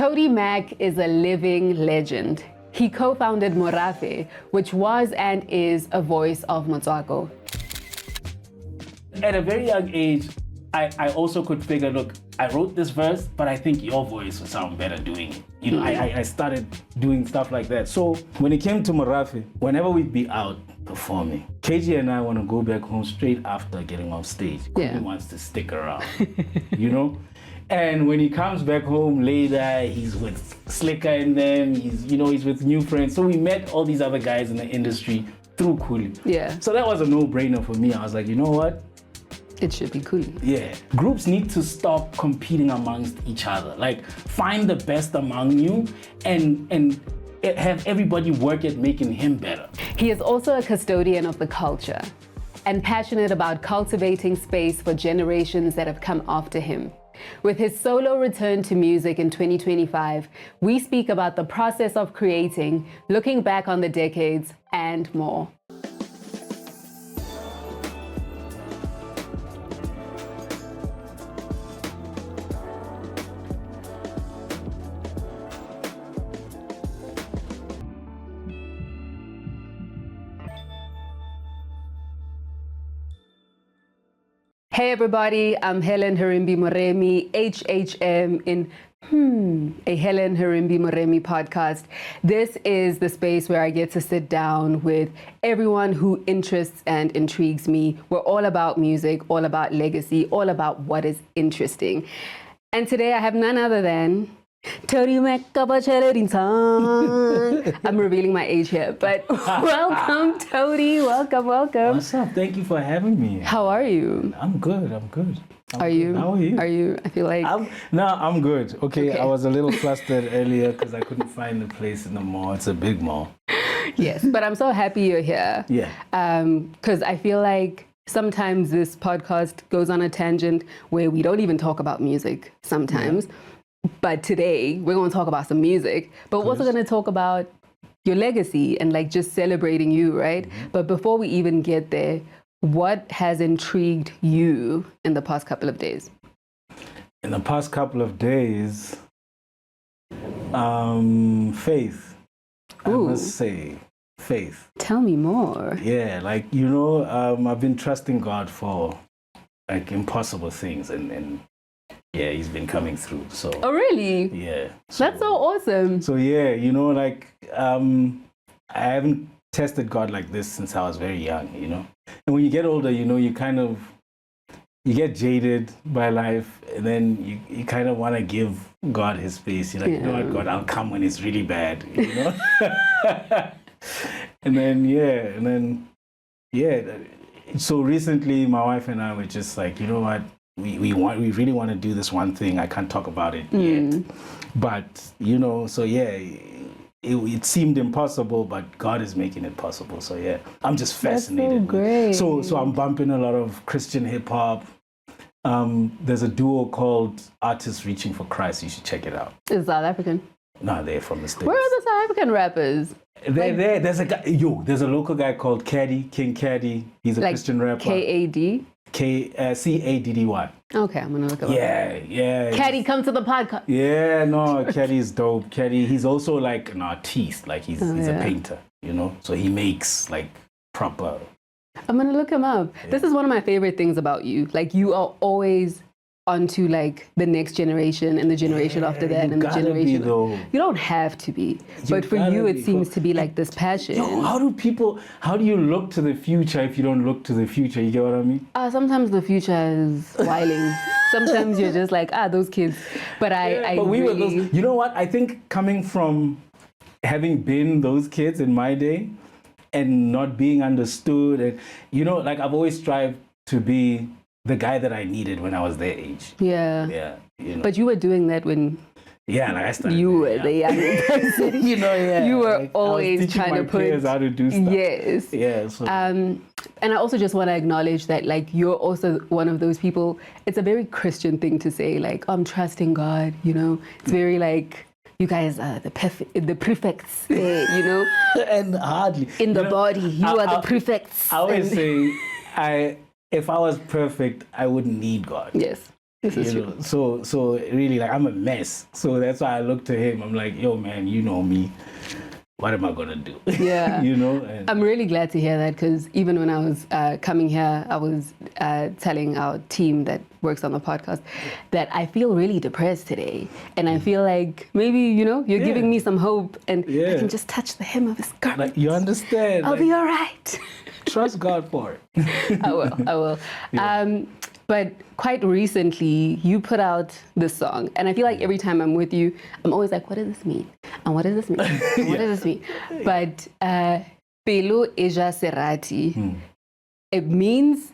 Towdee Mac is a living legend. He co-founded Morafi, which was and is a voice of Motswako. At a very young age, I also could figure, look, I wrote this verse, but I think your voice would sound better doing it. You know, I started doing stuff like that. So when it came to Morafi, whenever we'd be out performing, KG and I want to go back home straight after getting off stage. Yeah. He wants to stick around, you know? And when he comes back home later, he's with Slicker and them, he's with new friends. So we met all these other guys in the industry through Kuli. Yeah. So that was a no-brainer for me. I was like, you know what? It should be cool. Yeah. Groups need to stop competing amongst each other. Like, find the best among you and have everybody work at making him better. He is also a custodian of the culture and passionate about cultivating space for generations that have come after him. With his solo return to music in 2025, we speak about the process of creating, looking back on the decades, and more. Hey everybody, I'm Helen Herimbi-Moremi, HHM in a Helen Herimbi-Moremi podcast. This is the space where I get to sit down with everyone who interests and intrigues me. We're all about music, all about legacy, all about what is interesting. And today I have none other than Towdee Mac. I'm revealing my age here, but welcome, Towdee. Welcome. What's up? Thank you for having me. How are you? I'm good. Are you? How are you? Are you? I feel like... I'm good. Okay, I was a little flustered earlier because I couldn't find the place in the mall. It's a big mall. Yes, but I'm so happy you're here. Yeah. Because I feel like sometimes this podcast goes on a tangent where we don't even talk about music sometimes. Yeah. But today we're going to talk about some music, but we're also going to talk about your legacy and like just celebrating you, right? Mm-hmm. But before we even get there, what has intrigued you in the past couple of days? In the past couple of days, faith. Ooh. I must say, faith. Tell me more. Yeah, like, I've been trusting God for like impossible things and yeah, he's been coming through. So. Oh, really? Yeah. That's so awesome. So yeah, I haven't tested God like this since I was very young, And when you get older, you get jaded by life, and then you kind of want to give God his space. You're like, You know what, God, I'll come when it's really bad, and then So recently, my wife and I were just like, you know what? We really want to do this one thing. I can't talk about it yet, but so yeah, it seemed impossible, but God is making it possible. So yeah, I'm just fascinated. That's so great. So I'm bumping a lot of Christian hip hop. There's a duo called Artists Reaching for Christ. You should check it out. Is South African? No, they're from the States. Where are the South African rappers? There's a guy. There's a local guy called King Caddy. He's a Christian rapper. K-A-D? Caddy. Okay, I'm gonna look up. Yeah. Caddy, come to the podcast. Yeah, no, Caddy's dope. Caddy, he's also like an artiste. Like he's a painter, So he makes like proper. I'm gonna look him up. Yeah. This is one of my favorite things about you. Like you are always onto like the next generation and the generation after that and the generation. You don't have to be, but for you it seems to be like this passion. How do you look to the future if you don't look to the future? You get what I mean? Sometimes the future is whiling. Sometimes you're just like, those kids. But we were those. You know what? I think coming from having been those kids in my day and not being understood, and like I've always strived to be the guy that I needed when I was their age. Yeah. But you were doing that when I started. You were the young person. You were always trying to put how to do stuff. Yes. Yeah. So. And I also just want to acknowledge that like you're also one of those people. It's a very Christian thing to say, like, I'm trusting God, It's very like you guys are the prefects, And hardly. In the body, you are the prefects. I always say if I was perfect, I wouldn't need God. Yes. This is true. So really, like, I'm a mess. So that's why I look to him. I'm like, yo, man, you know me. What am I gonna do? Yeah. And I'm really glad to hear that, because even when I was coming here, I was telling our team that works on the podcast that I feel really depressed today. And I feel like maybe, you're giving me some hope, and I can just touch the hem of his garment. like, you understand? I'll be all right. Trust God for it. I will. Yeah. But quite recently, you put out this song, and I feel like every time I'm with you, I'm always like, what does this mean? And what does this mean? What does this mean? But Pelo Eja Serati, it means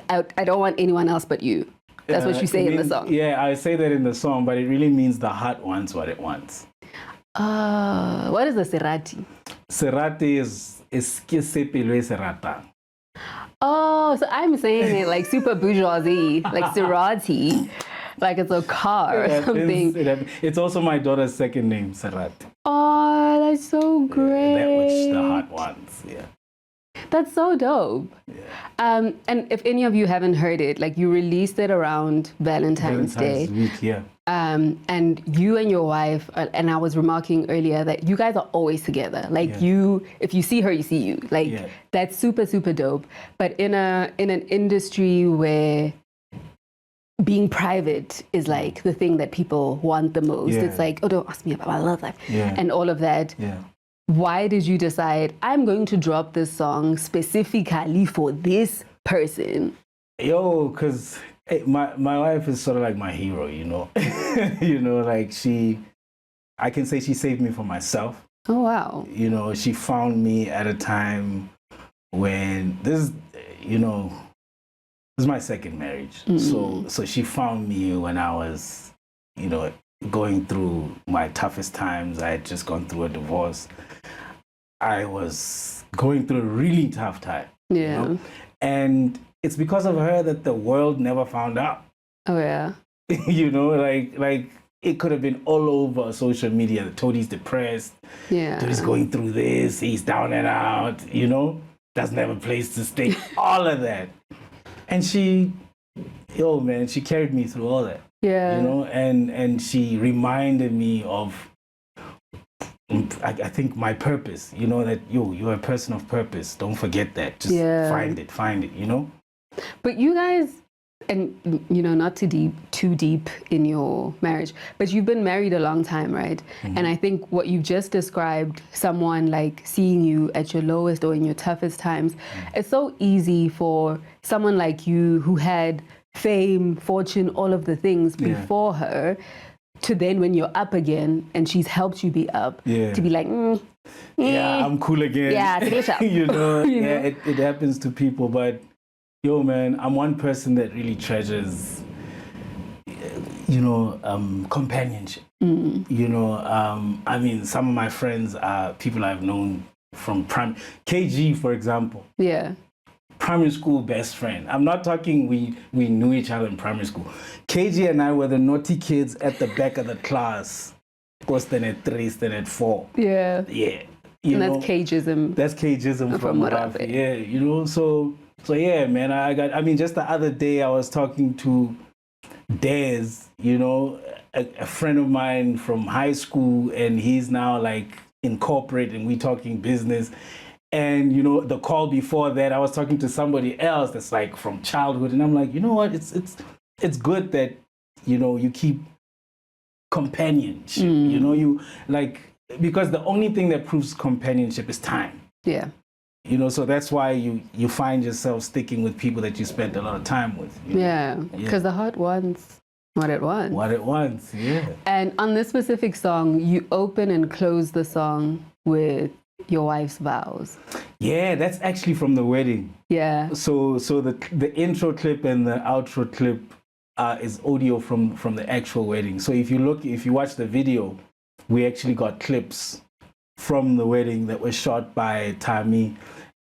I don't want anyone else but you. That's what you say in the song. Yeah, I say that in the song, but it really means the heart wants what it wants. What is the Serati? Serati is que se pelo e serata. Oh, so I'm saying it like super bourgeoisie, like Serati, like it's a car or something. It's also my daughter's second name, Serati. Oh, that's so great. That which the heart wants, yeah. That's so dope. Yeah. And if any of you haven't heard it, like, you released it around Valentine's Day. Week, yeah. And you and your wife, and I was remarking earlier that you guys are always together. Like, if you see her, you see you. Like, that's super, super dope. But in an industry where being private is like the thing that people want the most, it's like, oh, don't ask me about my love life and all of that. Yeah. Why did you decide, I'm going to drop this song specifically for this person? Yo, because my wife is sort of like my hero, like I can say she saved me from myself. Oh, wow. She found me at a time when this is my second marriage. So she found me when I was, going through my toughest times. I had just gone through a divorce. I was going through a really tough time. Yeah. And it's because of her that the world never found out. Oh, yeah. Like it could have been all over social media. Towdee's depressed. Yeah. Towdee's going through this. He's down and out, doesn't have a place to stay. All of that. And she carried me through all that. Yeah. And she reminded me of, I think, my purpose, that you're a person of purpose. Don't forget that. Just find it. But you guys, and not too deep in your marriage, but you've been married a long time, right? Mm-hmm. And I think what you've just described, someone like seeing you at your lowest or in your toughest times, it's so easy for someone like you who had fame, fortune, all of the things before her, to then, when you're up again and she's helped you be up, to be like, I'm cool again. Yeah, finish up. It happens to people, but yo, man, I'm one person that really treasures, companionship. I mean, some of my friends are people I've known from KG, for example. Yeah. Primary school best friend. I'm not talking we knew each other in primary school. KG and I were the naughty kids at the back of the class. Stand at 3, stand at 4. Yeah. Yeah. That's cageism. That's cageism from Morafi. Yeah, So yeah, man, just the other day I was talking to Dez, a friend of mine from high school, and he's now like in corporate and we talking business. And, the call before that, I was talking to somebody else that's like from childhood. And I'm like, you know what? It's good that, you keep companionship, you like, because the only thing that proves companionship is time. Yeah. So that's why you find yourself sticking with people that you spent a lot of time with. Yeah. Because the heart wants what it wants. What it wants, yeah. And on this specific song, you open and close the song with your wife's vows. Yeah, that's actually from the wedding. Yeah. So the intro clip and the outro clip is audio from the actual wedding. So if you watch the video, we actually got clips from the wedding that was shot by Tami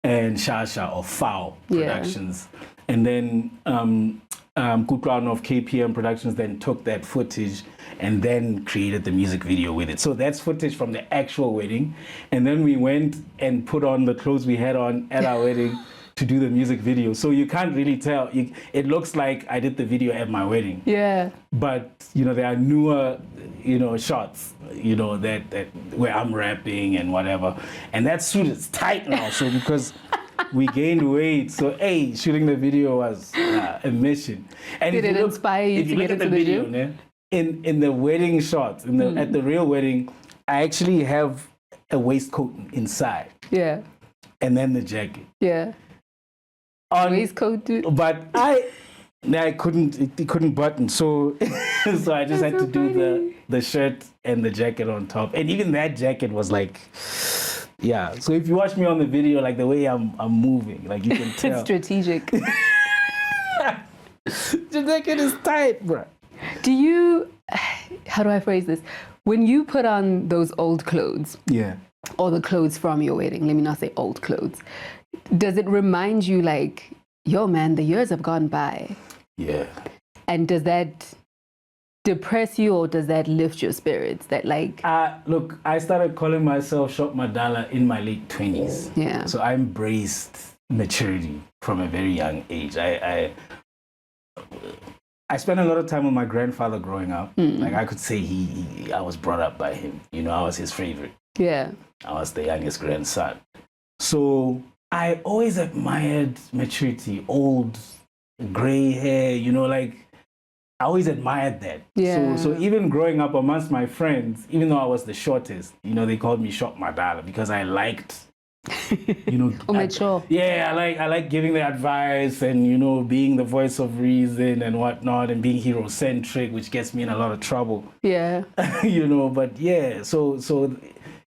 and Shasha of FAO Productions. And then Kutlano of KPM Productions then took that footage and then created the music video with it. So that's footage from the actual wedding. And then we went and put on the clothes we had on at our wedding to do the music video. So you can't really tell. It looks like I did the video at my wedding. Yeah. But, there are newer, shots, that where I'm rapping and whatever. And that suit is tight now. So because we gained weight, so shooting the video was a mission. And did it inspire you to get into the gym? In the wedding shots, at the real wedding, I actually have a waistcoat inside. Yeah. And then the jacket. Yeah. Waistcoat, dude. But I couldn't. It couldn't button. So so I just had to do the shirt and the jacket on top. And even that jacket was like, yeah. So if you watch me on the video, like the way I'm moving, like you can tell. It's strategic. The jacket is tight, bro. Do you? How do I phrase this? When you put on those old clothes, or the clothes from your wedding, let me not say old clothes, does it remind you like, yo, man, the years have gone by? Yeah. And does that depress you or does that lift your spirits? That like... Look, I started calling myself Shop Madala in my late 20s. Yeah. So I embraced maturity from a very young age. I spent a lot of time with my grandfather growing up. Like I could say I was brought up by him. I was his favorite. Yeah. I was the youngest grandson. So I always admired maturity, old, gray hair, like I always admired that. Yeah. So even growing up amongst my friends, even though I was the shortest, they called me Shop Madala because I liked, mature. Yeah, I like giving the advice and, being the voice of reason and whatnot and being hero-centric, which gets me in a lot of trouble. Yeah. But yeah, so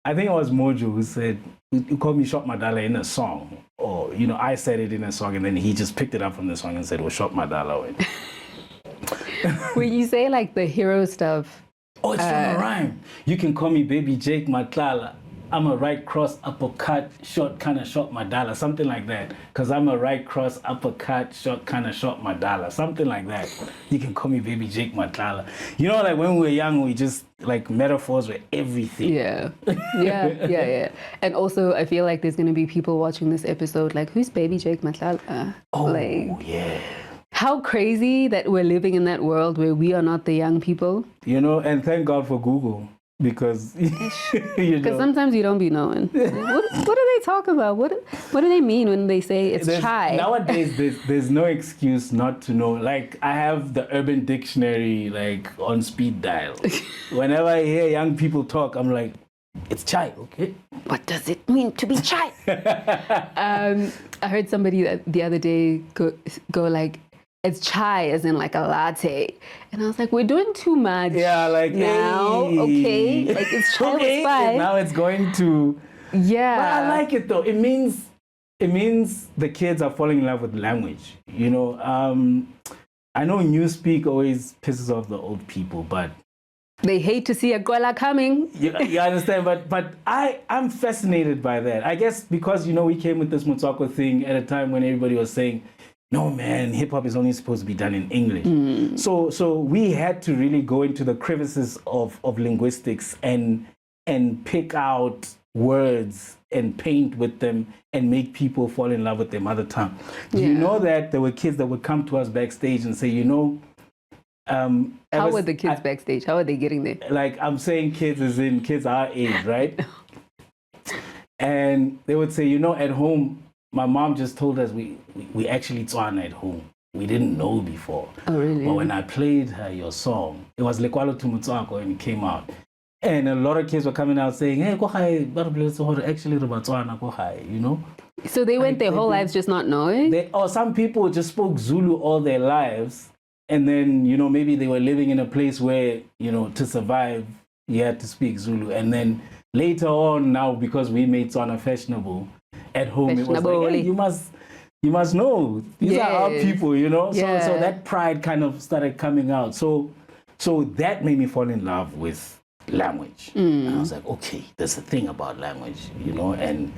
I think it was Mojo who said, you called me Shop Madala in a song. Or, I said it in a song and then he just picked it up from the song and said, well, Shop Madala. When you say like the hero stuff. Oh, it's from a rhyme. You can call me Baby Jake Matlala. I'm a right cross, uppercut, short, kind of short Madala. Something like that. Because I'm a right cross, uppercut, short, kind of short Madala. Something like that. You can call me Baby Jake Matlala. Like when we were young, we just, like, metaphors were everything. Yeah. Yeah. And also, I feel like there's going to be people watching this episode like, who's Baby Jake Matlala? Oh, yeah. How crazy that we're living in that world where we are not the young people. And thank God for Google. Because sometimes you don't be knowing. What are they talking about? What do they mean when they say it's chai? Nowadays, there's no excuse not to know. Like, I have the Urban Dictionary, like, on speed dial. Whenever I hear young people talk, I'm like, it's chai, okay? What does it mean to be chai? I heard somebody the other day go like, it's chai as in like a latte. And I was like, we're doing too much. Yeah, like now, okay. Like it's chai with spice. Now it's going to. Yeah. But I like it though. It means the kids are falling in love with language. I know Newspeak always pisses off the old people, but they hate to see a Gwela coming. You understand? But I'm fascinated by that. I guess because we came with this Motswako thing at a time when everybody was saying, no, man, hip-hop is only supposed to be done in English. So we had to really go into the crevices of linguistics and pick out words and paint with them and make people fall in love with their mother tongue. Do you know that there were kids that would come to us backstage and say, how were the kids backstage? How are they getting there? Like, I'm saying kids as in kids our age, right? And they would say, at home, my mom just told us we actually Tswana at home. We didn't know before. Oh, really? But when I played her your song, it was Lekwalo to Motswako and it came out. And a lot of kids were coming out saying, hey, actually, Tswana, So they went their whole lives just not knowing? Or some people just spoke Zulu all their lives. And then, maybe they were living in a place where, to survive, you had to speak Zulu. And then later on now, because we made Tswana fashionable, at home, it was like, hey, you must know. These are our people, So that pride kind of started coming out. So that made me fall in love with language. And I was like, okay, there's a thing about language, and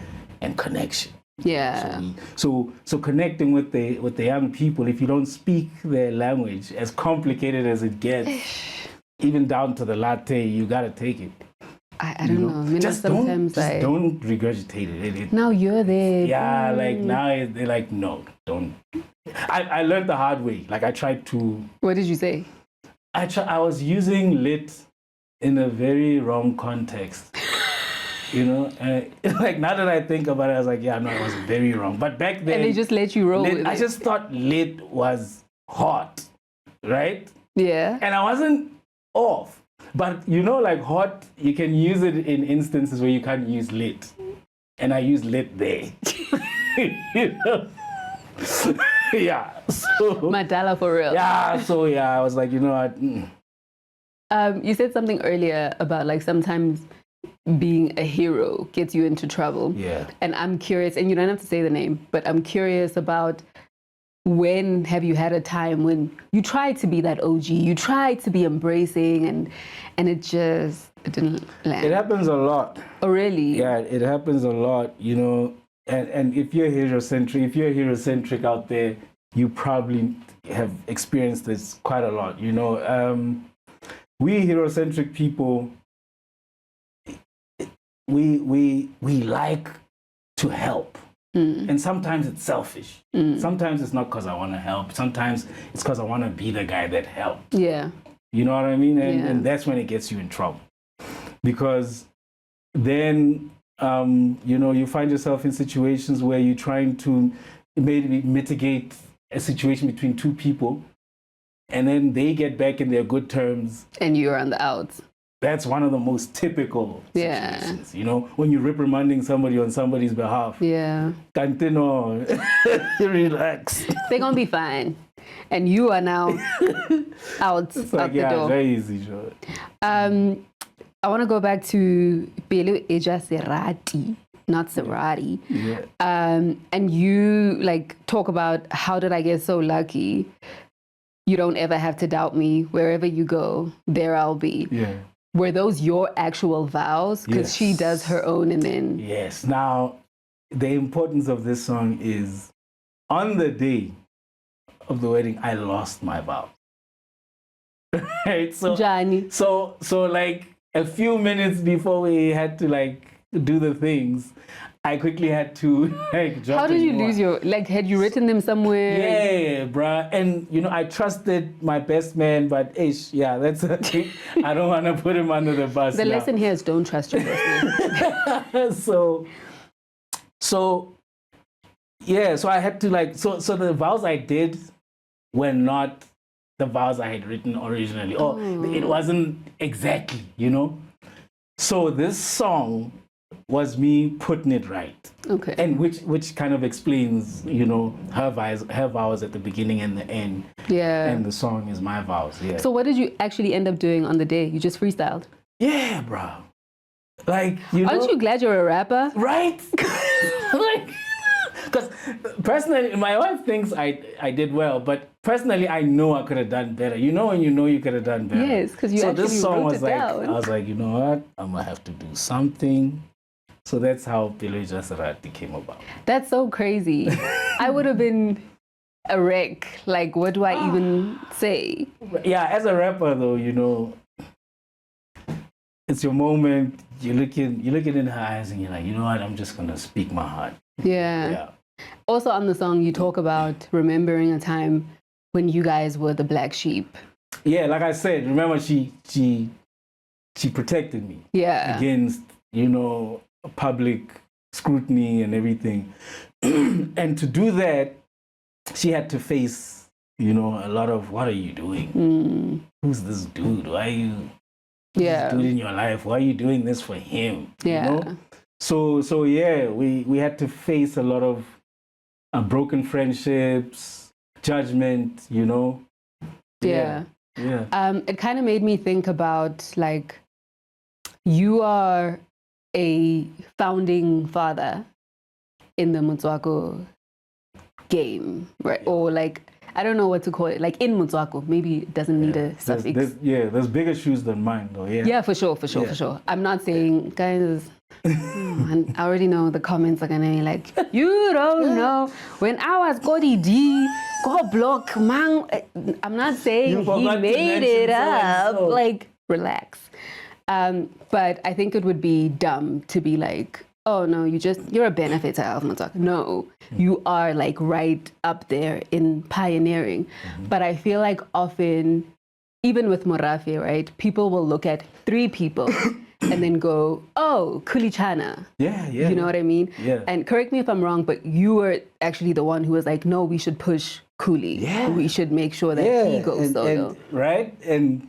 connection. Yeah. So connecting with the young people, if you don't speak their language, as complicated as it gets, even down to the latte, you got to take it. I don't know. I mean, Just sometimes don't regurgitate it. Now you're there. Yeah, like now they're like, no, don't. I learned the hard way. Like I tried to. What did you say? I was using lit in a very wrong context. And like now that I think about it, I was like, yeah, no, it was very wrong. But back then, And they just let you roll with I it. just thought lit was hot, right? Yeah. And I wasn't off. But like hot, you can use it in instances where you can't use lit. And I use lit there. Yeah. So, Madala for real. yeah. So yeah, I was like, you know what? You said something earlier about like sometimes being a hero gets you into trouble. Yeah. And I'm curious, and you don't have to say the name, but I'm curious about when have you had a time when you tried to be that OG, you tried to be embracing and it didn't land. It happens a lot. Oh, really? Yeah, it happens a lot, and if you're herocentric out there, you probably have experienced this quite a lot. We herocentric people, we like to help. And sometimes it's selfish. Sometimes it's not because I want to help. Sometimes it's because I want to be the guy that helped. Yeah. You know what I mean? Yeah. And that's when it gets you in trouble. Because then, you find yourself in situations where you're trying to maybe mitigate a situation between two people, and then they get back in their good terms. And you're on the outs. That's one of the most typical situations, when you're reprimanding somebody on somebody's behalf. Yeah. Cantino, relax. They're going to be fine. And you are now out the door. Very easy, sure. I want to go back to Pelu Eja Serati, not Serati. Yeah. And you like talk about how did I get so lucky? You don't ever have to doubt me. Wherever you go, there I'll be. Yeah. Were those your actual vows? Because she does her own and then... Yes. Now, the importance of this song is on the day of the wedding, I lost my vow. Right? So, Johnny. So like a few minutes before we had to like do the things, I quickly had to like jump. How did you lose your, like, had you written them somewhere? Yeah, bruh. And, I trusted my best man, but that's a thing. I don't want to put him under the bus. The lesson here is don't trust your best man. So I had to like, so the vows I did were not the vows I had written originally. It wasn't exactly, So this song was me putting it right. Okay. And which kind of explains, her vows at the beginning and the end. Yeah. And the song is my vows. Yeah. So what did you actually end up doing on the day? You just freestyled? Yeah, bro. Like, Aren't you glad you're a rapper? Right? Like, because personally, my wife thinks I did well, but personally, I know I could have done better. when you could have done better. Yes, because you actually this song wrote was it like, down. I was like, you know what? I'm going to have to do something. So that's how Pelu Eja Serati came about. That's so crazy. I would have been a wreck. Like, what do I even say? Yeah, as a rapper, though, it's your moment. You're looking in her eyes and you're like, you know what? I'm just going to speak my heart. Yeah. Also on the song, you talk about remembering a time when you guys were the black sheep. Yeah, like I said, remember she protected me. Yeah. Against, public scrutiny and everything. And to do that, she had to face, a lot of, what are you doing? Who's this dude? Why are you this dude in your life? Why are you doing this for him? Yeah. So yeah, we had to face a lot of broken friendships, judgment, Yeah. Yeah. It kind of made me think about, like, you are a founding father in the Motswako game, right? Or like, I don't know what to call it. Like in Motswako, maybe it doesn't need a suffix. There's bigger shoes than mine, though. Yeah, for sure. I'm not saying, guys, and I already know the comments are gonna be like, you don't know. When I was Cody D, go block, man. I'm not saying he made it up. So. Like, relax. But I think it would be dumb to be like, oh no, you're a benefactor of Motswako. No, you are like right up there in pioneering. But I feel like often, even with Morafi, right, people will look at 3 people and then go, oh, Kulichana. Yeah. You know what I mean? Yeah. And correct me if I'm wrong, but you were actually the one who was like, no, we should push Kuli. Yeah. We should make sure that he goes solo. Right? And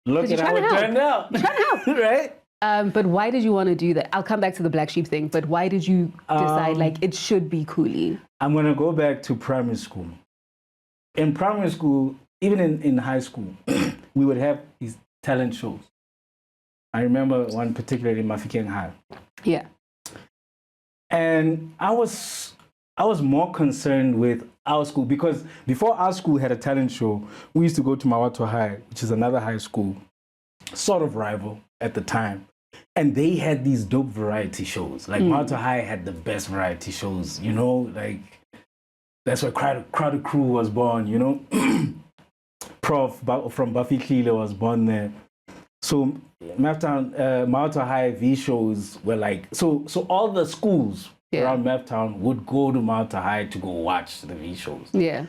look at how it turned out. You're trying to help. Right? But why did you want to do that? I'll come back to the black sheep thing, but why did you decide like it should be Kuli? I'm going to go back to primary school. In primary school, even in high school, we would have these talent shows. I remember one particularly in Mafikeng High. Yeah. And I was more concerned with our school because before our school had a talent show, we used to go to Morafi High, which is another high school, sort of rival at the time. And they had these dope variety shows. Like Morafi High had the best variety shows, you know, like that's where Crowded Crew was born, you know. Prof from Buffy Clealer was born there. So Morafi High V shows were like, so all the schools around Maptown would go to Morafi High to go watch the V shows. Yeah.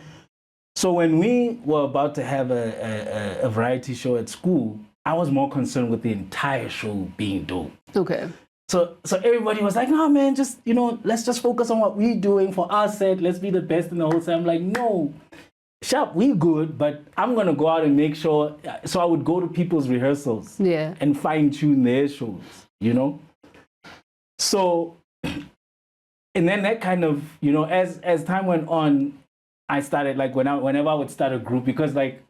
So when we were about to have a variety show at school, I was more concerned with the entire show being dope. Okay. So everybody was like, no, man, just, you know, let's just focus on what we're doing for our set. Let's be the best in the whole set. I'm like, no, Sharp, we good, but I'm going to go out and make sure. So I would go to people's rehearsals and fine tune their shows, you know? So, and then that kind of, you know, as time went on, I started like whenever I would start a group, because like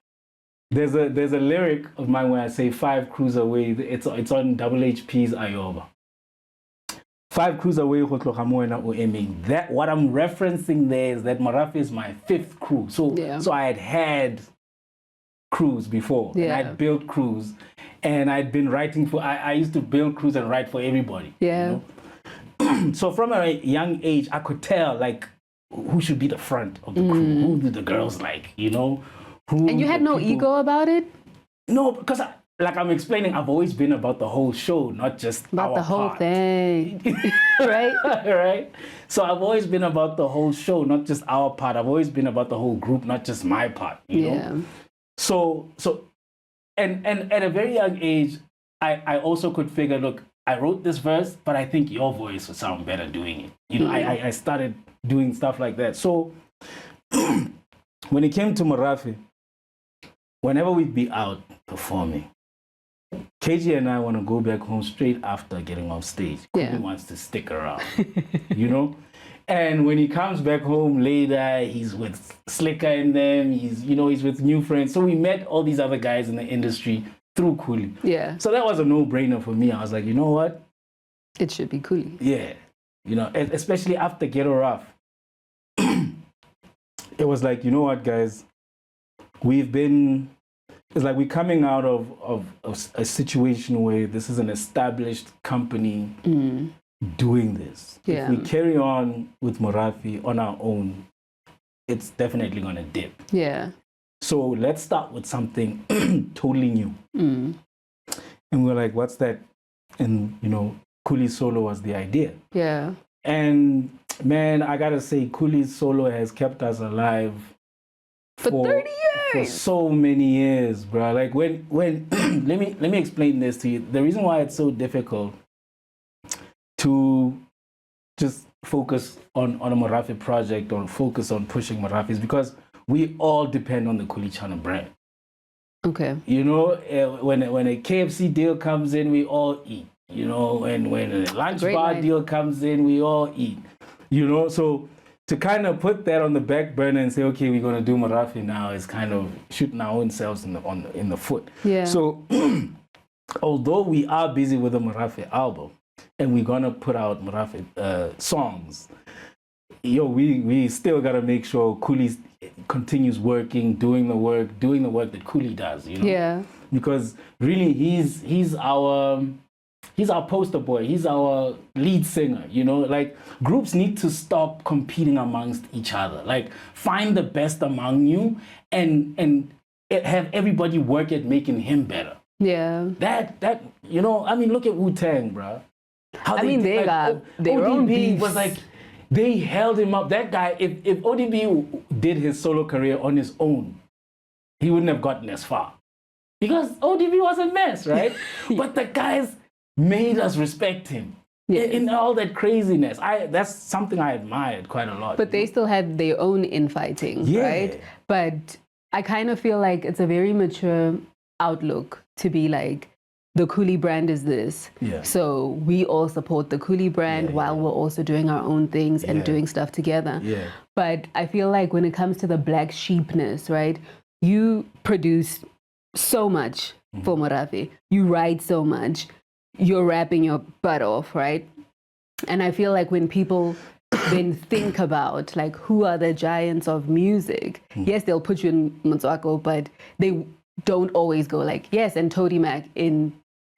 there's a lyric of mine where I say 5 crews away. It's on Double HP's Ayoba. 5 crews away, that what I'm referencing there is that Morafi is my 5th crew. So I had crews before. And I'd built crews, and I'd been writing for. I used to build crews and write for everybody. Yeah. You know? So from a young age, I could tell like who should be the front of the crew. Who do the girls like? You know. And you had no ego about it? No, because like I'm explaining, I've always been about the whole show, not just about the whole thing, right? Right. So I've always been about the whole show, not just our part. I've always been about the whole group, not just my part. You know? So, and at a very young age, I also could figure, look, I wrote this verse, but I think your voice would sound better doing it. You know, I started doing stuff like that. So when it came to Morafi, whenever we'd be out performing, KG and I want to go back home straight after getting off stage. He wants to stick around, you know? And when he comes back home later, he's with Slicker and them, he's with new friends. So we met all these other guys in the industry through Kuli. Yeah. So that was a no-brainer for me. I was like, you know what? It should be Kuli. Yeah. You know, especially after Ghetto Rough. It was like, you know what, guys? It's like we're coming out of a situation where this is an established company doing this. Yeah. If we carry on with Morafi on our own, it's definitely going to dip. Yeah. So let's start with something totally new. And we're like, what's that? And, you know, Kuli Solo was the idea. Yeah. And, man, I got to say, Kuli Solo has kept us alive for 30 years. For so many years, bro. Like when let me explain this to you. The reason why it's so difficult to just focus on a Morafi project or focus on pushing Morafi is because we all depend on the Kulichana brand. Okay. You know, when a KFC deal comes in, we all eat. You know, when a lunch bar deal comes in, we all eat. You know, so to kind of put that on the back burner and say, okay, we're going to do Morafi now is kind of shooting our own selves in the foot. Yeah. So although we are busy with the Morafi album and we're going to put out Morafi songs, we still got to make sure Kuli continues working, doing the work that Kuli does, you know? Yeah. Because really he's our poster boy. He's our lead singer, you know? Like, groups need to stop competing amongst each other. Like, find the best among you and have everybody work at making him better. Yeah. That you know, I mean, look at Wu-Tang, bro. How they got their own ODB beefs. was like, they held him up. That guy, if ODB did his solo career on his own, he wouldn't have gotten as far. Because ODB was a mess, right? But the guys made us respect him. Yes. In all that craziness. That's something I admired quite a lot. But they still had their own infighting, Yeah. right? But I kind of feel like it's a very mature outlook to be like, the Coolie brand is this. Yeah. So we all support the Coolie brand while we're also doing our own things and doing stuff together. Yeah. But I feel like when it comes to the black sheepness, right? You produce so much for Morafi. You write so much. You're rapping your butt off, right? And I feel like when people then think about like who are the giants of music, yes, they'll put you in Motswako, but they don't always go like, yes, and Towdee Mac in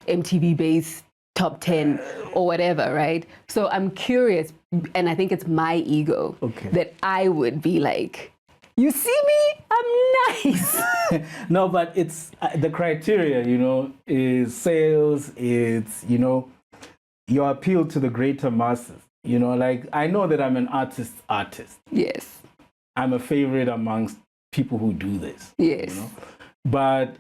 MTV Base top 10 or whatever, right? So I'm curious, and I think it's my ego that I would be like, you see me? I'm nice. No, but it's the criteria, you know, is sales, it's, you know, your appeal to the greater masses. You know, like, I know that I'm an artist. Yes. I'm a favorite amongst people who do this. Yes. You know? But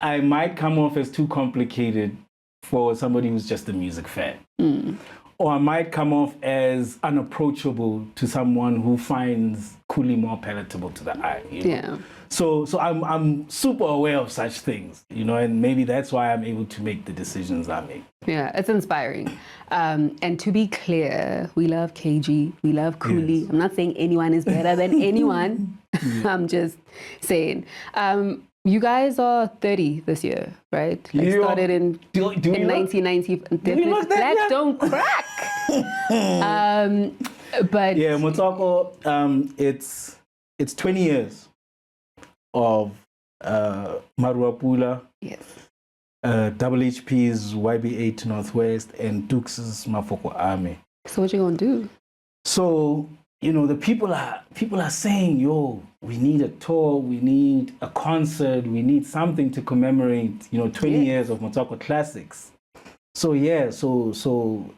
I might come off as too complicated for somebody who's just a music fan. Or I might come off as unapproachable to someone who finds Coolie more palatable to the eye. You know? Yeah. So I'm super aware of such things, you know, and maybe that's why I'm able to make the decisions I make. Yeah, it's inspiring. And to be clear, we love KG, we love Coolie. Yes. I'm not saying anyone is better than anyone. I'm just saying. You guys are 30 this year, right? Like started in 1990. Black don't crack. But yeah, Motswako, it's 20 years of Maruapula, yes, Double HP's YB8 Northwest, and Dux's Mafoko Army. So what you gonna do? So, you know, the people are saying, yo, we need a tour, we need a concert, we need something to commemorate, you know, 20 years of Motswako classics. So yeah, so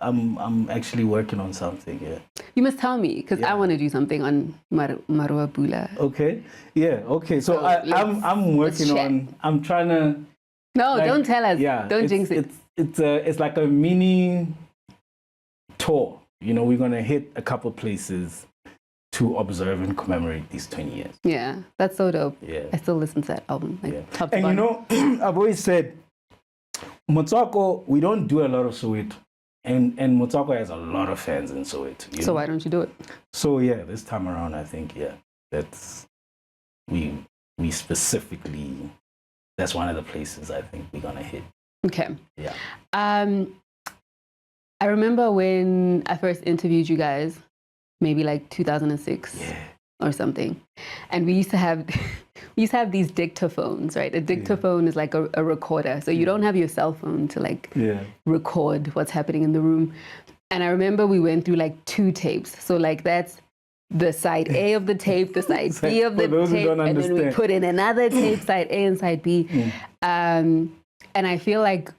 I'm actually working on something. Yeah. You must tell me because I want to do something on Maruapula. Okay. Yeah. Okay. So I'm working on. I'm trying to. No, like, don't tell us. Yeah. Don't jinx it. It's like a mini tour. You know, we're gonna hit a couple places to observe and commemorate these 20 years. Yeah, that's so dope. Yeah. I still listen to that album. Like, top to and bottom. you know, I've always said, Motswako, we don't do a lot of Soweto. And Motswako has a lot of fans in Soweto. So why don't you do it? So yeah, this time around, I think, that's, we specifically, that's one of the places I think we're gonna hit. Okay. Yeah. I remember when I first interviewed you guys, maybe like 2006 or something. And we used to have these dictaphones, right? A dictaphone is like a recorder. So you don't have your cell phone to like record what's happening in the room. And I remember we went through like 2 tapes. So like that's the side A of the tape, the side B of the tape, and then we put in another tape, side A and side B. And I feel like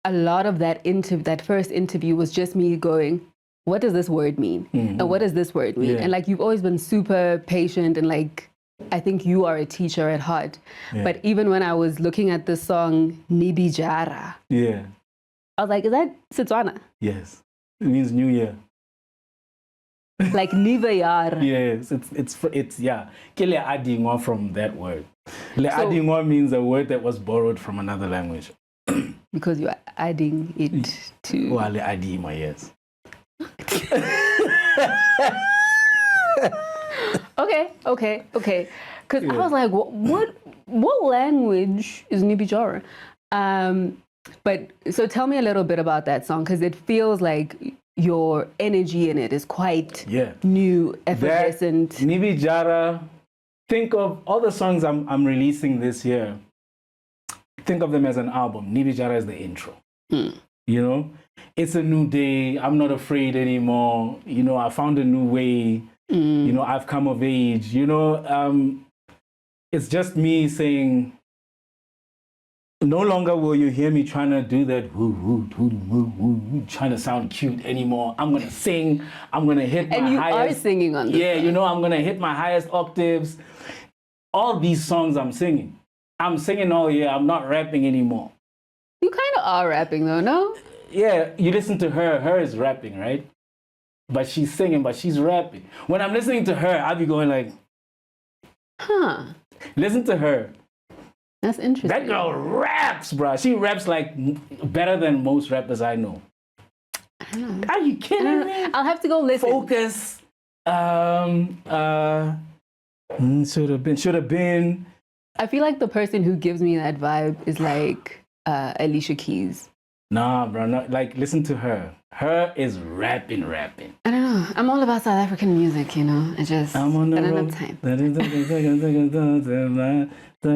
a lot of that first interview was just me going, what does this word mean? And what does this word mean? And like, you've always been super patient and like, I think you are a teacher at heart. But even when I was looking at the song, Nibijara, I was like, is that Setswana? Yes. It means New Year. Like Nivayar. Yes, it's yeah. Kele adingwa from that word. Le adingwa means a word that was borrowed from another language. Because you are adding it to. Well, le adima, yes. Okay. Because I was like, what language is Nibijara? But so tell me a little bit about that song, because it feels like your energy in it is quite new, effervescent. Nibijara, think of all the songs I'm releasing this year. Think of them as an album. Nibijara is the intro. You know, it's a new day. I'm not afraid anymore. You know, I found a new way. You know, I've come of age. You know, it's just me saying, no longer will you hear me trying to do that woo, woo, woo, woo, woo, woo, trying to sound cute anymore. I'm going to sing. I'm going to hit my highest. And you are singing on this Yeah, song. you know, I'm going to hit my highest octaves. All these songs I'm singing. I'm singing all year. I'm not rapping anymore. You kind of are rapping though, no? Yeah, you listen to her. Her is rapping, right? But she's singing, but she's rapping. When I'm listening to her, I'll be going like, Huh. listen to her. That's interesting. That girl raps, bro. She raps like better than most rappers I know. I don't know. Are you kidding me? I'll have to go listen. Focus. Should have been. I feel like the person who gives me that vibe is like Alicia Keys. Nah, bro. Not, like, listen to her. Her is rapping. I don't know. I'm all about South African music, you know. I don't have time. You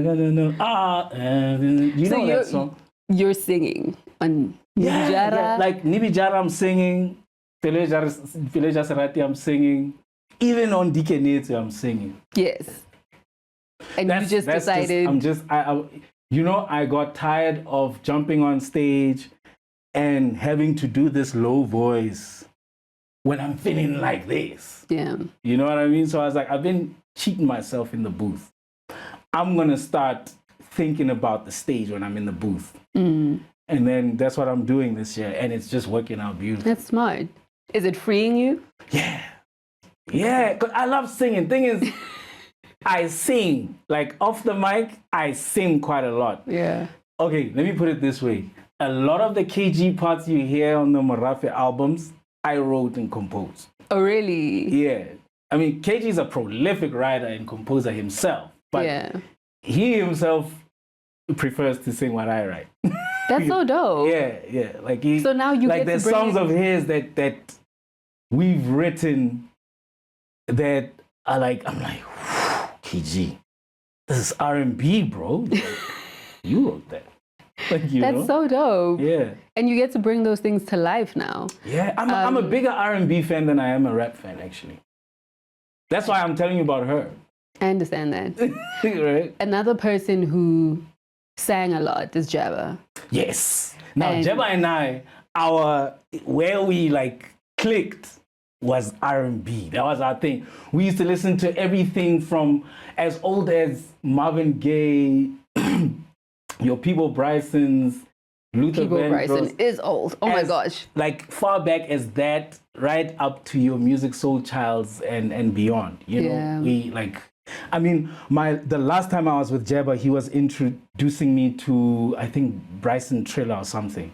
know that song? You're singing on Nibijara. Yeah, like Nibijara, I'm singing. Peleja Serati, I'm singing. Even on Dikenete, I'm singing. Yes. And you just decided. I got tired of jumping on stage and having to do this low voice when I'm feeling like this. Yeah. You know what I mean? So I was like, I've been cheating myself in the booth. I'm going to start thinking about the stage when I'm in the booth. Mm. And then that's what I'm doing this year. And it's just working out beautiful. That's smart. Is it freeing you? Yeah. Yeah, because I love singing. Thing is, I sing. Like off the mic, I sing quite a lot. Yeah. Okay, let me put it this way. A lot of the KG parts you hear on the Morafi albums, I wrote and composed. Oh, really? Yeah. I mean, KG is a prolific writer and composer himself. But he himself prefers to sing what I write. That's so dope. Yeah. Like so now you like get to there's songs of his that we've written that are like, I'm like, KG, this is R&B, bro. You wrote that. Like, That's so dope. Yeah. And you get to bring those things to life now. Yeah, I'm a bigger R&B fan than I am a rap fan, actually. That's why I'm telling you about her. I understand that. Right? Another person who sang a lot is Jabba. Yes. Now, Jabba and I, where we like clicked was R&B. That was our thing. We used to listen to everything from as old as Marvin Gaye, your Peebo Bryson's, Luther Peebo Vandross. Bryson is old. Oh my gosh. Like far back as that, right up to your Music Soul Childs and beyond. You know, we like. I mean, the last time I was with Jabba, he was introducing me to, I think, Bryson Triller or something.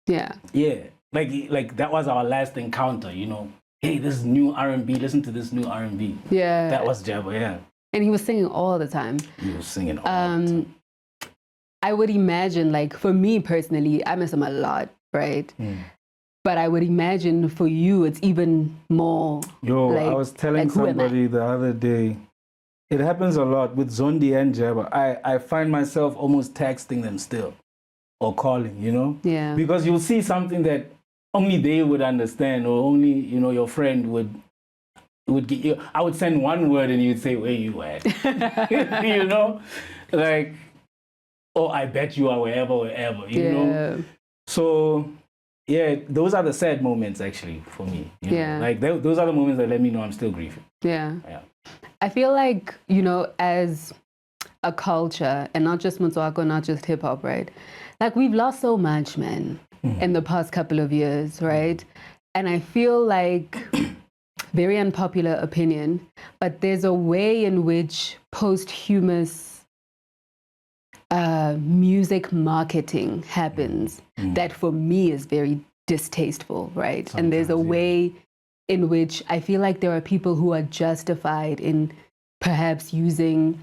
Yeah. Yeah. Like that was our last encounter, you know. Hey, this is new R&B. Listen to this new R&B. Yeah. That was Jabba, yeah. And he was singing all the time. He was singing all the time. I would imagine, like, for me personally, I miss him a lot, right? But I would imagine for you, it's even more. Yo, like, I was telling somebody the other day, it happens a lot with Zondi and Jabba. I find myself almost texting them still or calling, you know? Yeah. Because you'll see something that only they would understand or only, you know, your friend would get you. I would send one word and you'd say, where you at? You know? Like, oh, I bet you are wherever, you know? So, yeah, those are the sad moments actually for me. You know? Like, those are the moments that let me know I'm still grieving. Yeah. I feel like, you know, as a culture, and not just Motswako, not just hip hop, right? Like, we've lost so much, man, in the past couple of years, right? And I feel like, very unpopular opinion, but there's a way in which posthumous music marketing happens that for me is very distasteful, right? Sometimes, and there's a way in which I feel like there are people who are justified in perhaps using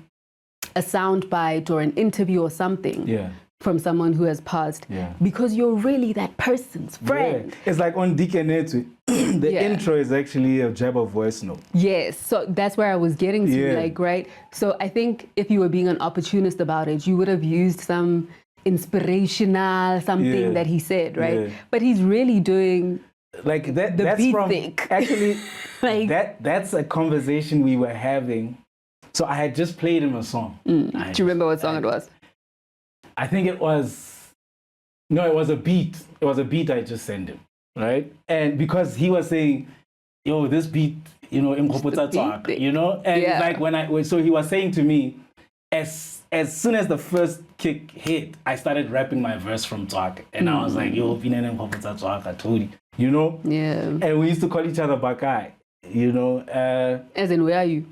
a soundbite or an interview or something from someone who has passed because you're really that person's friend. Yeah. It's like on Dikenete, the intro is actually a Jabba voice note. Yes, so that's where I was getting to, like, right? So I think if you were being an opportunist about it, you would have used some inspirational something that he said, right? But he's really doing like that. The that's beat from thick. Actually, like, that's a conversation we were having. So I had just played him a song. Do you remember what song it was? I think it was a beat. It was a beat I just sent him, right? And because he was saying, yo, this beat, you know, you know, and so he was saying to me, as soon as the first kick hit, I started rapping my verse from Twaka, and I was like, yo, Towdee, you know? Yeah. And we used to call each other Bakai, you know. As in, where are you?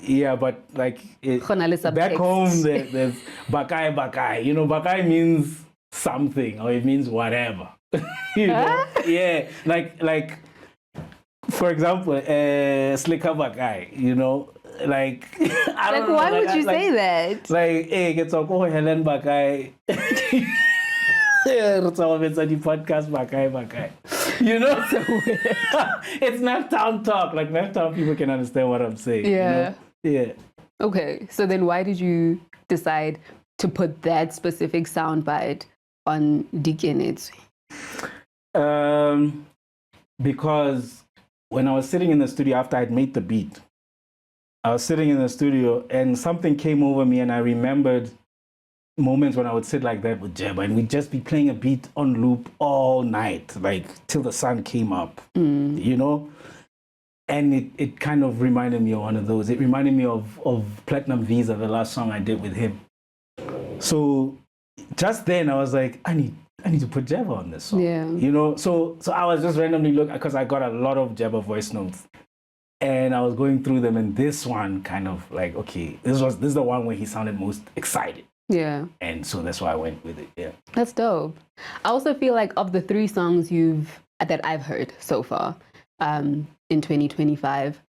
Yeah, but like back home, there's Bakai. You know, Bakai means something, or it means whatever. You know? Yeah, like for example, Slicker Bakai. You know, like I don't know, why would you say that? Like, hey, get talk Helen Bakai. It's the podcast Bakai. You know, so it's not town talk. Like, not town people can understand what I'm saying. Yeah. You know? Yeah. Okay, so then why did you decide to put that specific soundbite on Dikenetswe? Because when I was sitting in the studio after I'd made the beat, I was sitting in the studio and something came over me, and I remembered moments when I would sit like that with Jeba, and we'd just be playing a beat on loop all night, like till the sun came up, you know? And it kind of reminded me of one of those. It reminded me of Platinum Visa, the last song I did with him. So just then I was like, I need to put Jeba on this song. Yeah. You know, so I was just randomly looking, because I got a lot of Jeba voice notes. And I was going through them, and this one kind of like, okay, this is the one where he sounded most excited. Yeah. And so that's why I went with it. Yeah. That's dope. I also feel like of the 3 songs that I've heard so far in 2025,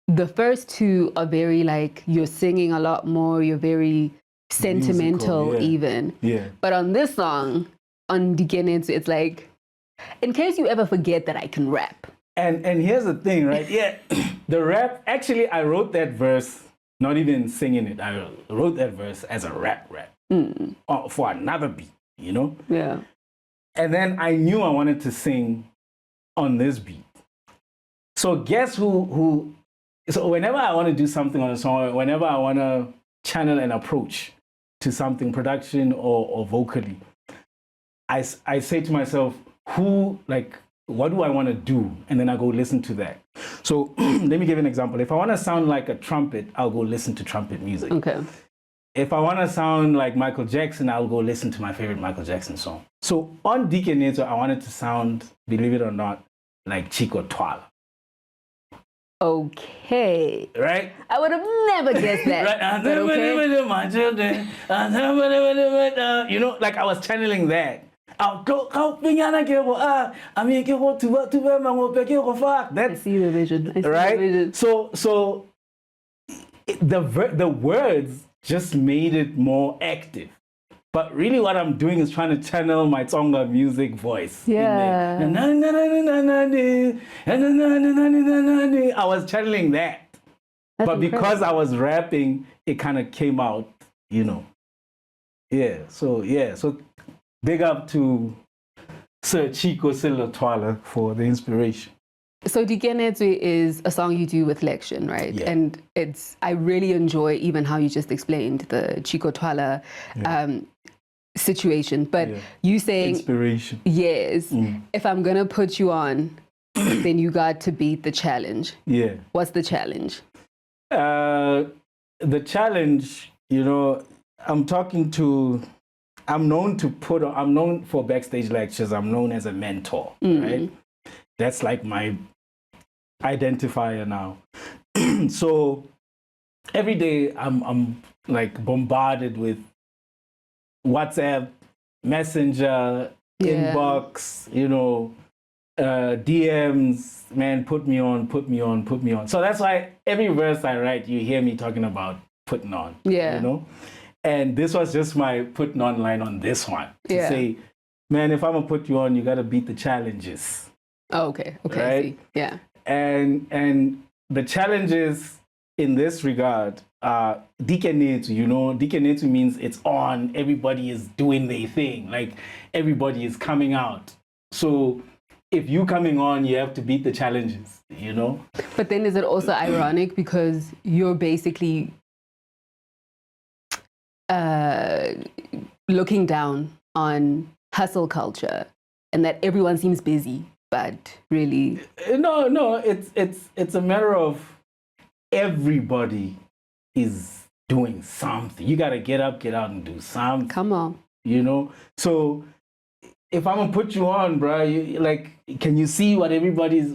the first 2 are very like, you're singing a lot more, you're very sentimental. Musical, yeah. Even. Yeah. But on this song, on Dikenetswe, it's like, in case you ever forget that I can rap. And here's the thing, right? Yeah, the rap, actually, I wrote that verse, not even singing it. I wrote that verse as a rap for another beat, you know? Yeah. And then I knew I wanted to sing on this beat. So guess who so whenever I want to do something on a song, whenever I want to channel an approach to something, production or vocally, I say to myself, what do I want to do? And then I go listen to that. So let me give you an example. If I want to sound like a trumpet, I'll go listen to trumpet music. Okay. If I want to sound like Michael Jackson, I'll go listen to my favorite Michael Jackson song. So on Dikenetswe, I wanted to sound, believe it or not, like Chico Twala. Okay. Right? I would have never guessed that. Right? But okay. You know, like I was channeling that. I see the vision. Right? So the words just made it more active. But really what I'm doing is trying to channel my Tsonga music voice. Yeah. I was channeling that. That's but because incredible. I was rapping, it kind of came out, you know. So big up to Sir Chico Twala for the inspiration. So Dikenetswe is a song you do with Lection, right? Yeah. And I really enjoy even how you just explained the Chico Twala situation. But you saying inspiration. Yes. If I'm gonna put you on, then you got to beat the challenge. Yeah. What's the challenge? The challenge, you know, I'm known for backstage lectures. I'm known as a mentor, right? That's like my identifier now. So every day I'm like bombarded with WhatsApp, Messenger, inbox, you know, DMs, man, put me on. So that's why every verse I write, you hear me talking about putting on, you know? And this was just my putting on line on this one to say, man, if I'm gonna put you on, you gotta beat the challenges. Oh, okay. Right? I see. Yeah. And the challenges in this regard are Dikenetswe, you know. Dikenetswe means it's on, everybody is doing their thing, like everybody is coming out. So if you coming on, you have to beat the challenges, you know. But then is it also ironic because you're basically looking down on hustle culture and that everyone seems busy, but really... No, it's a matter of everybody is doing something. You got to get up, get out and do something. Come on. You know? So if I'm going to put you on, bro, can you see what everybody's,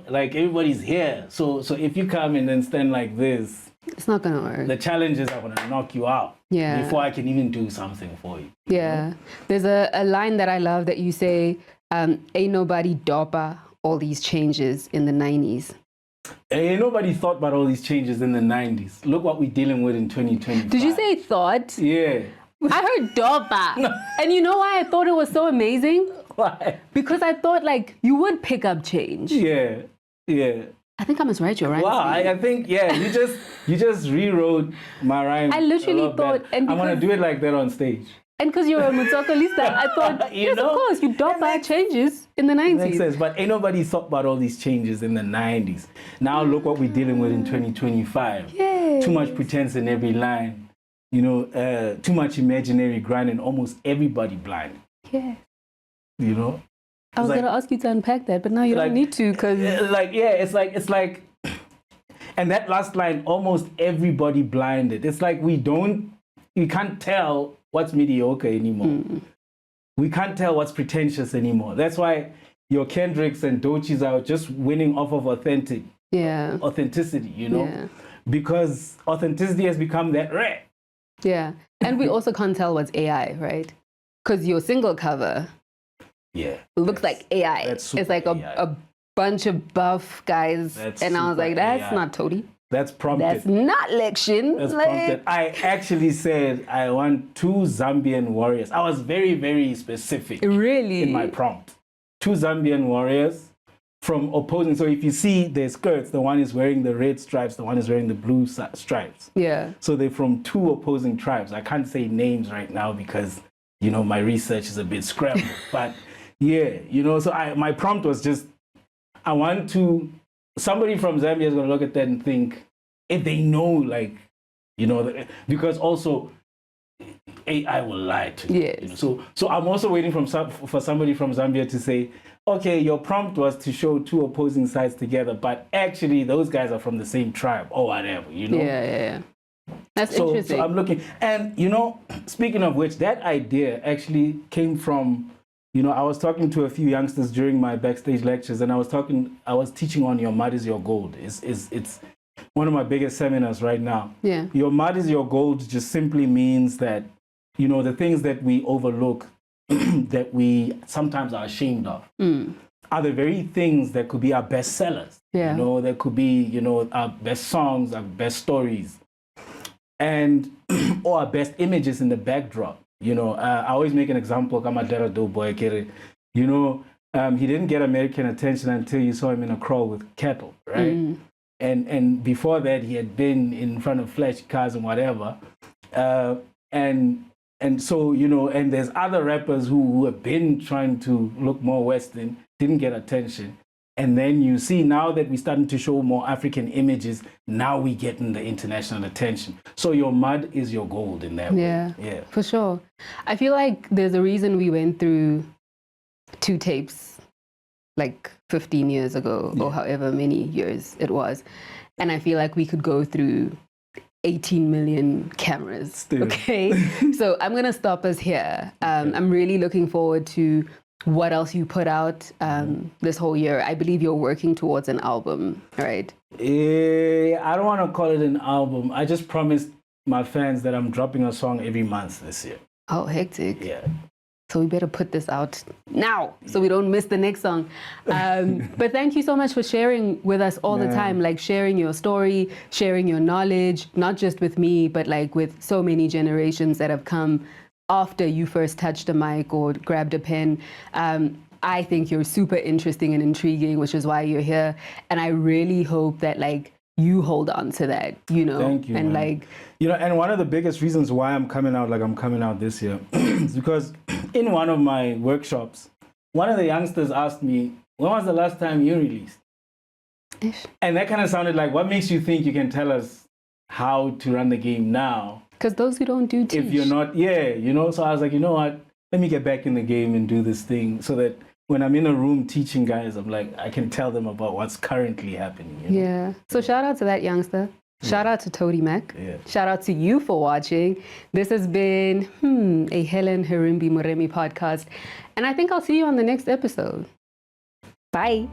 like everybody's here. So if you come and then stand like this, it's not going to work. The challenges are going to knock you out before I can even do something for you. Yeah. There's a line that I love that you say, ain't nobody dopa all these changes in the 90s. Ain't nobody thought about all these changes in the 90s. Look what we're dealing with in 2025. Did you say thought? Yeah. I heard dopa. And you know why I thought it was so amazing? Why? Because I thought like you would pick up change. Yeah. I think I must write your rhyme. Wow, I think, you just rewrote my rhyme. I literally thought... I'm going to do it like that on stage. And because you're a Motswako lista, I thought, yes, of course, you dopa changes in the 90s. Makes sense, but ain't nobody thought about all these changes in the 90s. Now look what we're dealing with in 2025. Yes. Too much pretense in every line. Too much imaginary grinding, almost everybody blind. Yeah. I was going to ask you to unpack that, but now you don't need to because... It's like... And that last line, almost everybody blinded. It's like you can't tell what's mediocre anymore. We can't tell what's pretentious anymore. That's why your Kendricks and Doechis are just winning off of authenticity, Yeah. Because authenticity has become that rare. Yeah. And we also can't tell what's AI, right? Because your single cover looks like AI. It's like a bunch of buff guys. And I was like, that's AI. Not Towdee. That's prompted. That's not Lection. That's prompted. I actually said I want 2 Zambian warriors. I was very, very specific. Really? In my prompt. 2 Zambian warriors from opposing. So if you see their skirts, the one is wearing the red stripes, the one is wearing the blue stripes. Yeah. So they're from 2 opposing tribes. I can't say names right now because, my research is a bit scrambled. But so my prompt was just, I want to... Somebody from Zambia is going to look at that and think, if they know, because also AI will lie to you. Yes. So I'm also waiting for somebody from Zambia to say, okay, your prompt was to show 2 opposing sides together, but actually those guys are from the same tribe or whatever, Yeah. That's interesting. So I'm looking, and speaking of which, that idea actually came from... I was talking to a few youngsters during my backstage lectures, and I was teaching on Your Mud is Your Gold. It's one of my biggest seminars right now. Yeah. Your Mud is Your Gold just simply means that, the things that we overlook, that we sometimes are ashamed of, are the very things that could be our best sellers. Yeah. That could be, our best songs, our best stories, and or our best images in the backdrop. I always make an example. He didn't get American attention until you saw him in a crawl with cattle, right? And before that, he had been in front of flashy cars and whatever. And so, and there's other rappers who have been trying to look more Western, didn't get attention. And then you see now that we're starting to show more African images, now we getting the international attention. So your mud is your gold in that way. Yeah, for sure. I feel like there's a reason we went through 2 tapes like 15 years ago or however many years it was. And I feel like we could go through 18 million cameras. Still. Okay, so I'm going to stop us here. I'm really looking forward to what else you put out this whole year. I believe you're working towards an album, right? I don't want to call it an album. I just promised my fans that I'm dropping a song every month this year. Oh, hectic. Yeah. So we better put this out now so we don't miss the next song. But thank you so much for sharing with us all the time, like sharing your story, sharing your knowledge, not just with me, but like with so many generations that have come after you first touched a mic or grabbed a pen. I think you're super interesting and intriguing, which is why you're here. And I really hope that like you hold on to that, Thank you, and man. like, and one of the biggest reasons why I'm coming out like I'm coming out this year is because in one of my workshops, one of the youngsters asked me, when was the last time you released? And that kind of sounded like, what makes you think you can tell us how to run the game now Because those who don't do teach. If you're not, so I was like, you know what, let me get back in the game and do this thing so that when I'm in a room teaching guys, I'm like, I can tell them about what's currently happening. You know? Yeah. So shout out to that youngster. Shout out to Towdee Mac. Yeah. Shout out to you for watching. This has been a Helen Herimbi-Moremi podcast. And I think I'll see you on the next episode. Bye.